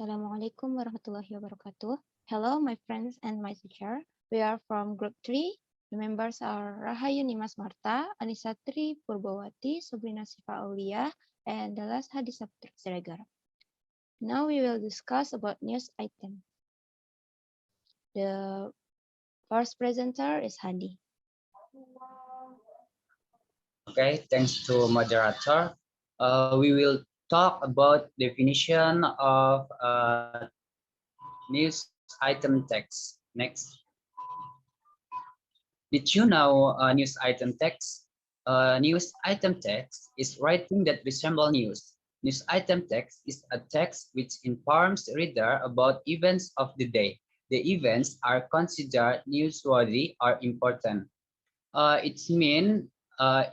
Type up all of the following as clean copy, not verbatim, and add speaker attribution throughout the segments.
Speaker 1: Assalamualaikum warahmatullahi wabarakatuh. Hello, my friends and my teacher. We are from group 3. The members are Rahayu, nimas, Marta, Annisa, purbowati, Shobrina, Auliyah, and the last Hadi Saputra. Now we will discuss about news item. The first presenter is Hadi.
Speaker 2: Okay, thanks to moderator. We will talk about definition of news item text. Next. Did you know news item text? News item text is writing that resemble news. News item text is a text which informs reader about events of the day. The events are considered newsworthy or important. It means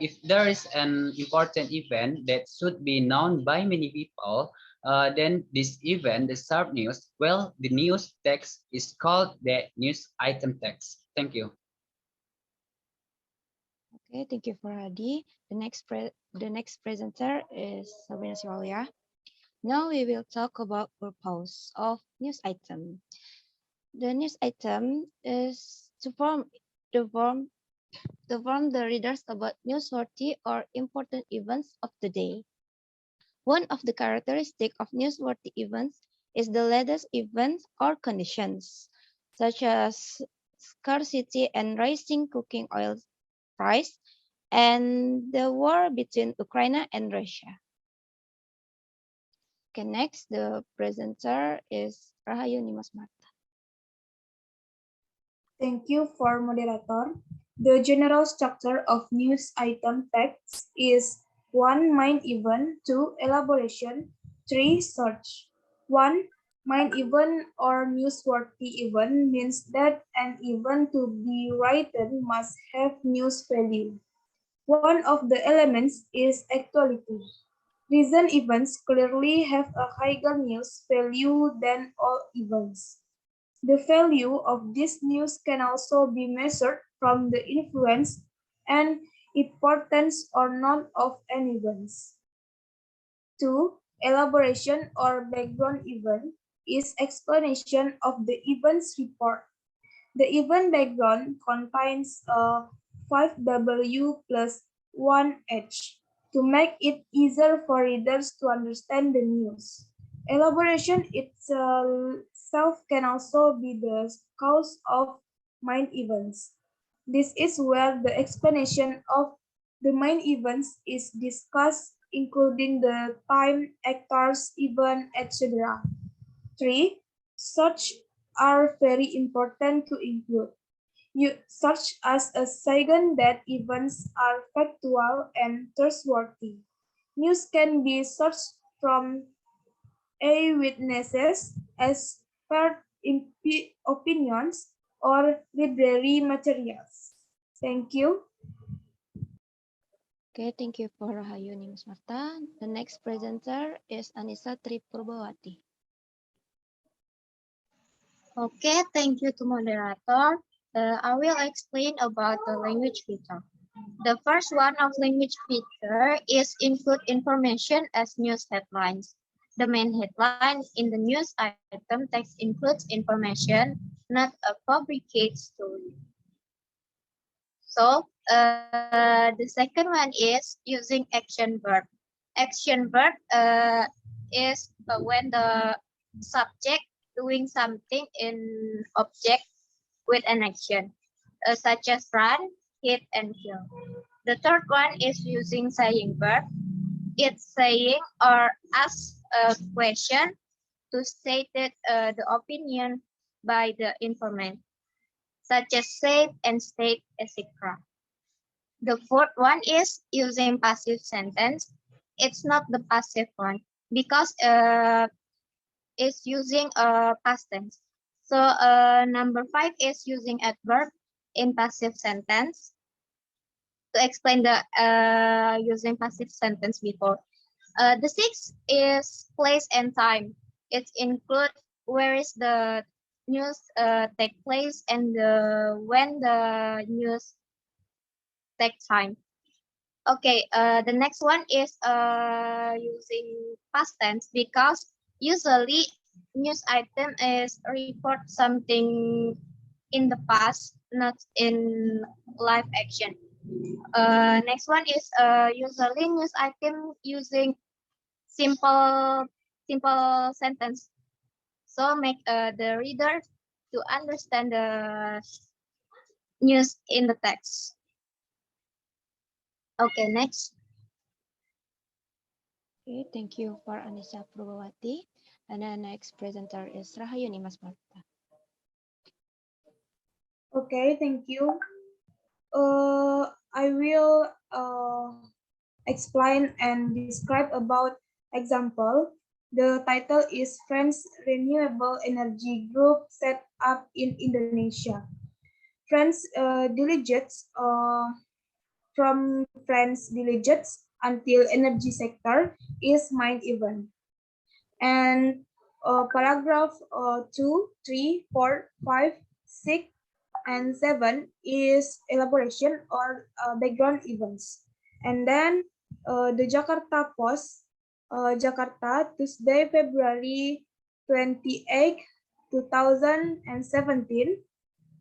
Speaker 2: if there is an important event that should be known by many people, then this event, the sharp news, well, the news text is called the news item text. Thank you.
Speaker 1: Okay, thank you for Hadi. The next presenter is Shobrina. Now we will talk about purpose of news item. The news item is to inform the readers about newsworthy or important events of the day. One of the characteristics of newsworthy events is the latest events or conditions, such as scarcity and rising cooking oil price, and the war between Ukraine and Russia. Okay, next, the presenter is Rahayu, nimas, Marta.
Speaker 3: Thank you for moderator. The general structure of news item text is 1. Main event, 2. Elaboration, 3. Search. 1. Main event or newsworthy event means that an event to be written must have news value. One of the elements is actuality. Recent events clearly have a higher news value than all events. The value of this news can also be measured from the influence and importance or not of an event. 2. Elaboration or background event is explanation of the event's report. The event background contains a 5W plus 1H to make it easier for readers to understand the news. Elaboration itself can also be the cause of main events. This is where the explanation of the main events is discussed, including the time, actors, event, etc. 3. Such are very important to include. Such as a second that events are factual and trustworthy. News can be sourced from eyewitnesses, expert opinions, or library materials. Thank you.
Speaker 1: Okay, thank you for Rahayu, nimas, Marta. The next presenter is Annisa purbowati.
Speaker 4: Okay, thank you to moderator. I will explain about the language feature. The first one of language feature is include information as news headlines. The main headline in the news item text includes information, not a fabricated story. So the second one is using action verb. Action verb is when the subject doing something in object with an action, such as run, hit, and kill. The third one is using saying verb. It's saying or ask a question to state the opinion by the informant, such as say and state, etc. The fourth one is using passive sentence. It's not the passive one because it's using a past tense. So number 5 is using adverb in passive sentence. To explain the using passive sentence before. The 6 is place and time. It includes where is the news take place and when the news take time. Okay, the next one is using past tense because usually news item is report something in the past, not in live action. Next one is usually news item using simple simple sentence. So make the reader to understand the news in the text. Okay, next.
Speaker 1: Okay, thank you for Annisa Purbowati. And the next presenter is Rahayu Nimas Marta.
Speaker 3: Okay, thank you. I will explain and describe about example. The title is Friends Renewable Energy Group set up in Indonesia. Friends delegates from Friends delegates until energy sector is mind event. And paragraph 2, 3, 4, 5, 6, and 7 is elaboration or background events. And then the Jakarta Post, Jakarta, Tuesday, February 28, 2017,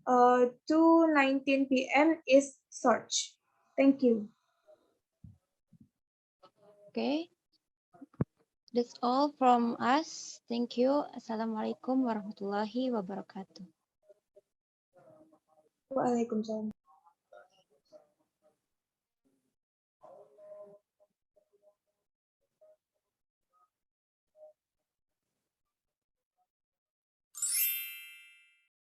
Speaker 3: 2:19 p.m. is search. Thank you.
Speaker 1: Okay, that's all from us. Thank you. Assalamualaikum warahmatullahi wabarakatuh.
Speaker 3: Waalaikumsalam.